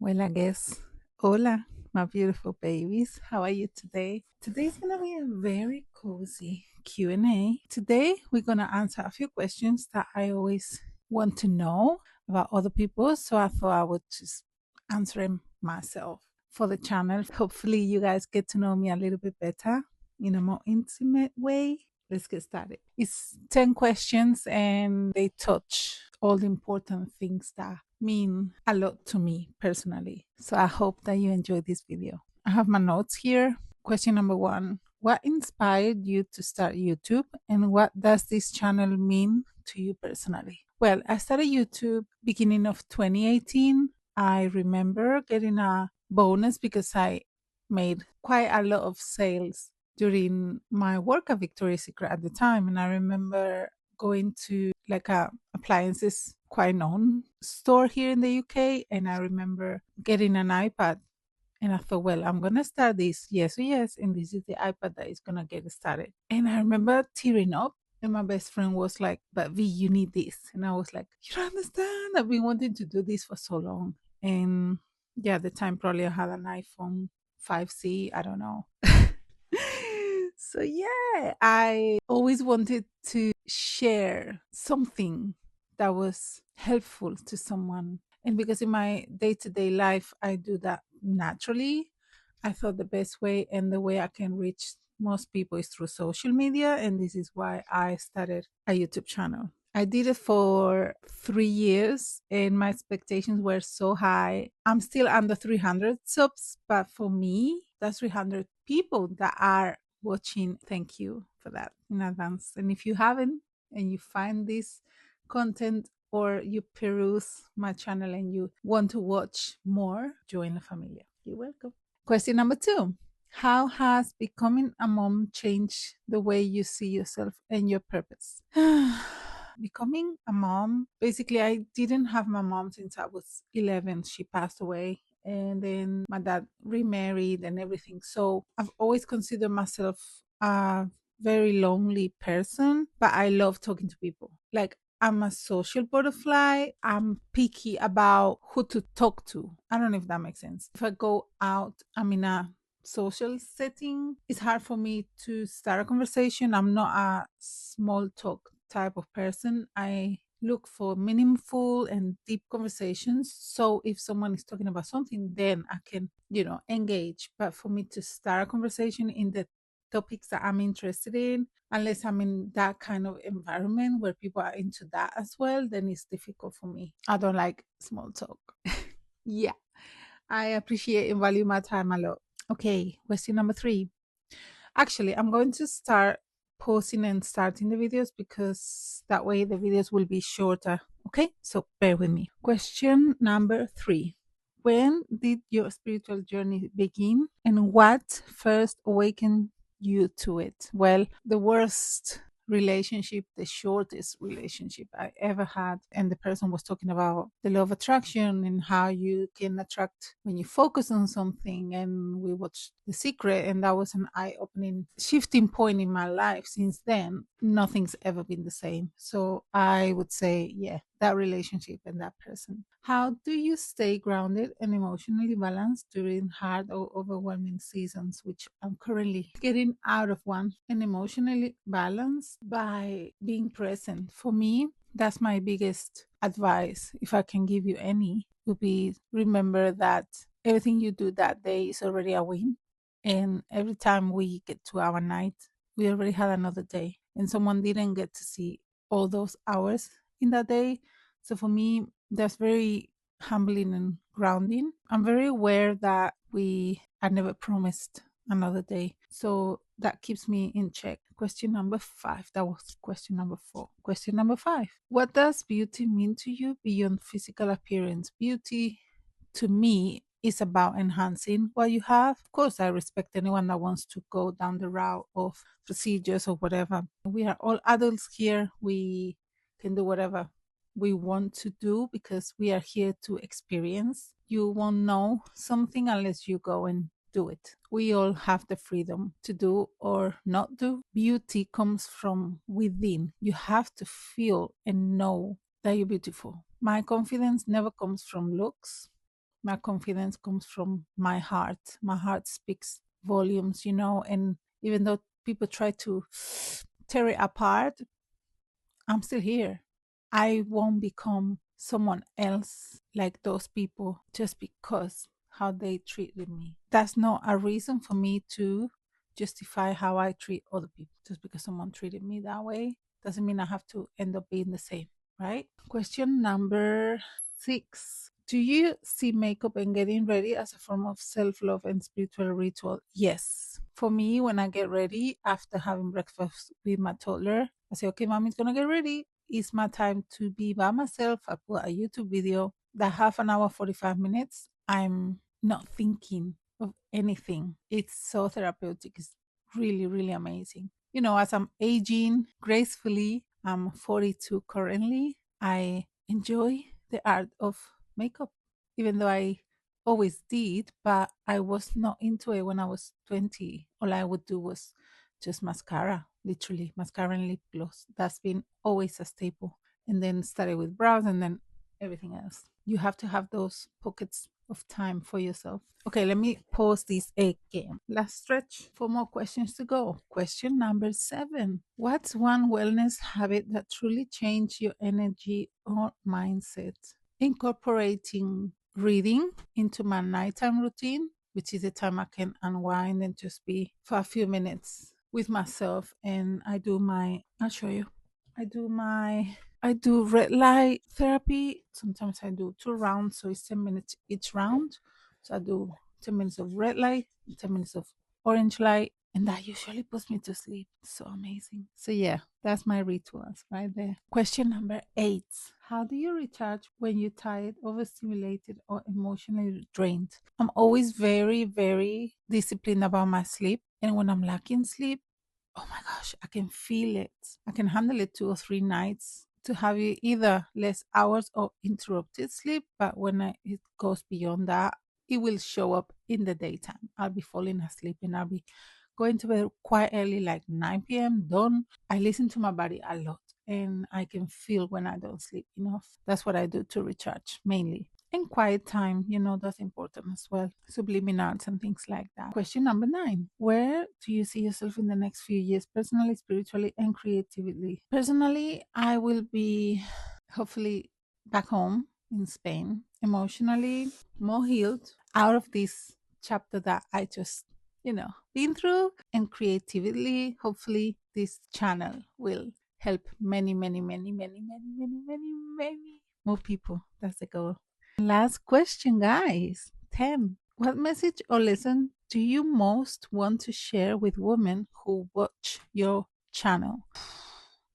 Well, I guess. Hola, my beautiful babies. How are you today? Today's gonna be a very cozy Q&A. Today, we're gonna answer a few questions that I always want to know about other people. So I thought I would just answer them myself for the channel. Hopefully, you guys get to know me a little bit better in a more intimate way. Let's get started. It's 10 questions and they touch all the important things that mean a lot to me personally. So I hope that you enjoyed this video. I have my notes here. Question number 1. What inspired you to start YouTube and what does this channel mean to you personally? Well, I started YouTube beginning of 2018. I remember getting a bonus because I made quite a lot of sales during my work at Victoria's Secret at the time. And I remember going to like a appliances quite known store here in the UK. And I remember getting an iPad and I thought, well, I'm going to start this. Yes, or yes. And this is the iPad that is going to get started. And I remember tearing up. And my best friend was like, but V, you need this. And I was like, you don't understand. I've been wanting to do this for so long. And yeah, at the time, probably I had an iPhone 5C. I don't know. So yeah, I always wanted to share something that was helpful to someone. And because in my day-to-day life I do that naturally, I thought the best way and the way I can reach most people is through social media, and this is why I started a YouTube channel. I did it for 3 years and my expectations were so high. I'm still under 300 subs, but for me, that's 300 people that are watching. Thank you for that in advance. And if you haven't and you find this content or you peruse my channel and you want to watch more, join La Familia. You're welcome. Question number 2. How has becoming a mom changed the way you see yourself and your purpose? Becoming a mom, basically, I didn't have my mom since I was 11. She passed away. And then my dad remarried and everything. So I've always considered myself a very lonely person, but I love talking to people. Like, I'm a social butterfly. I'm picky about who to talk to. I don't know if that makes sense. If I go out, I'm in a social setting, it's hard for me to start a conversation. I'm not a small talk type of person. I look for meaningful and deep conversations. So if someone is talking about something, then I can, engage. But for me to start a conversation in the topics that I'm interested in, unless I'm in that kind of environment where people are into that as well, then it's difficult for me. I don't like small talk. Yeah, I appreciate and value my time a lot. Okay, question number 3. Actually, I'm going to start pausing and starting the videos because that way the videos will be shorter. Okay, so bear with me. Question number 3. When did your spiritual journey begin and what first awakened you to it? Well, the worst relationship, the shortest relationship I ever had, and the person was talking about the law of attraction and how you can attract when you focus on something. And we watched The Secret, and that was an eye-opening shifting point in my life. Since then, nothing's ever been the same. So I would say, yeah, that relationship and that person. How do you stay grounded and emotionally balanced during hard or overwhelming seasons, which I'm currently getting out of one, and emotionally balanced by being present? For me, that's my biggest advice. If I can give you any, would be remember that everything you do that day is already a win. And every time we get to our night, we already had another day. And someone didn't get to see all those hours in that day. So for me, that's very humbling and grounding. I'm very aware that we are never promised another day. So that keeps me in check. Question number 5. That was question number 4. Question number 5. What does beauty mean to you beyond physical appearance? Beauty to me is about enhancing what you have. Of course, I respect anyone that wants to go down the route of procedures or whatever. We are all adults here. We can do whatever we want to do because we are here to experience. You won't know something unless you go and do it. We all have the freedom to do or not do. Beauty comes from within. You have to feel and know that you're beautiful. My confidence never comes from looks. My confidence comes from my heart. My heart speaks volumes, you know, and even though people try to tear it apart, I'm still here. I won't become someone else like those people just because how they treated me. That's not a reason for me to justify how I treat other people. Just because someone treated me that way doesn't mean I have to end up being the same, right? Question number 6. Do you see makeup and getting ready as a form of self love and spiritual ritual? Yes. For me, when I get ready after having breakfast with my toddler, I say, okay, mommy's gonna get ready. It's my time to be by myself. I put a YouTube video that half an hour, 45 minutes. I'm not thinking of anything. It's so therapeutic. It's really, really amazing. You know, as I'm aging gracefully, I'm 42 currently. I enjoy the art of makeup, even though I always did, but I was not into it when I was 20. All I would do was just mascara, literally mascara and lip gloss. That's been always a staple. And then started with brows and then everything else. You have to have those pockets of time for yourself. Okay, let me pause this again. Last stretch. 4 more questions to go. Question number 7. What's one wellness habit that truly changed your energy or mindset? Incorporating reading into my nighttime routine, which is the time I can unwind and just be for a few minutes with myself. And I'll show you. I do red light therapy. Sometimes I do 2 rounds, so it's 10 minutes each round. So I do 10 minutes of red light, 10 minutes of orange light, and that usually puts me to sleep. So amazing. So yeah, that's my rituals right there. Question number 8. How do you recharge when you're tired, overstimulated, or emotionally drained? I'm always very, very disciplined about my sleep. And when I'm lacking sleep, oh my gosh, I can feel it. I can handle it 2 or 3 nights to have you either less hours or interrupted sleep. But when it goes beyond that, it will show up in the daytime. I'll be falling asleep and I'll be going to bed quite early, like 9 p.m. Done. I listen to my body a lot and I can feel when I don't sleep enough. That's what I do to recharge mainly. And quiet time, you know, that's important as well. Subliminals and things like that. Question number 9. Where do you see yourself in the next few years, personally, spiritually, and creatively? Personally, I will be hopefully back home in Spain, emotionally more healed out of this chapter that I just, been through. And creatively, hopefully, this channel will help many, many, many, many, many, many, many, many more people. That's the goal. Last question, guys. 10. What message or lesson do you most want to share with women who watch your channel?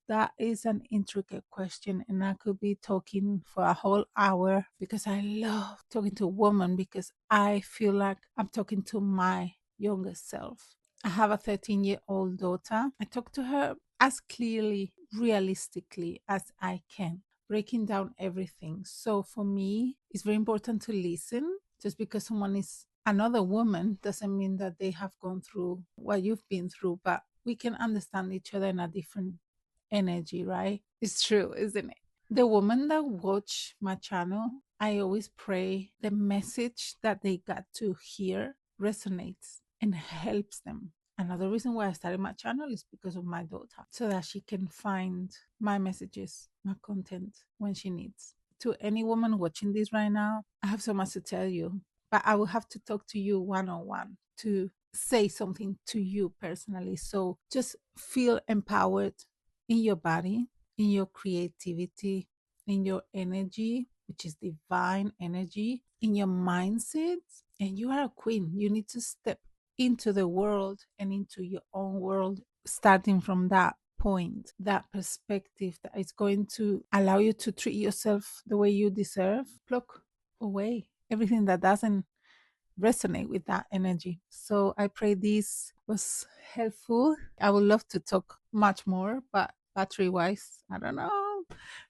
That is an intricate question, and I could be talking for a whole hour because I love talking to women because I feel like I'm talking to my younger self. I have a 13-year-old daughter. I talk to her as clearly, realistically as I can, breaking down everything. So for me, it's very important to listen. Just because someone is another woman doesn't mean that they have gone through what you've been through, but we can understand each other in a different energy, right? It's true, isn't it? The women that watch my channel, I always pray the message that they got to hear resonates and helps them. Another reason why I started my channel is because of my daughter, so that she can find my messages, my content when she needs. To any woman watching this right now, I have so much to tell you, but I will have to talk to you one on one to say something to you personally. So just feel empowered in your body, in your creativity, in your energy, which is divine energy, in your mindset. And you are a queen. You need to step into the world and into your own world, starting from that point, that perspective that is going to allow you to treat yourself the way you deserve. Pluck away everything that doesn't resonate with that energy. So I pray this was helpful. I would love to talk much more, but battery wise, I don't know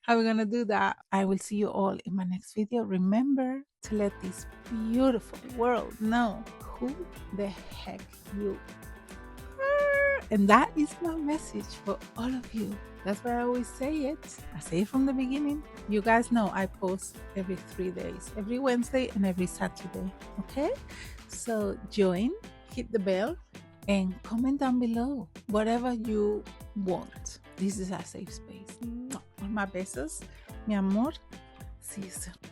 how we're gonna do that. I will see you all in my next video. Remember to let this beautiful world know who the heck you are. And that is my message for all of you. That's why I always say it. I say it from the beginning. You guys know I post every 3 days, every Wednesday and every Saturday. Okay? So join, hit the bell, and comment down below whatever you want. This is a safe space. All my besos, mi amor. See you soon.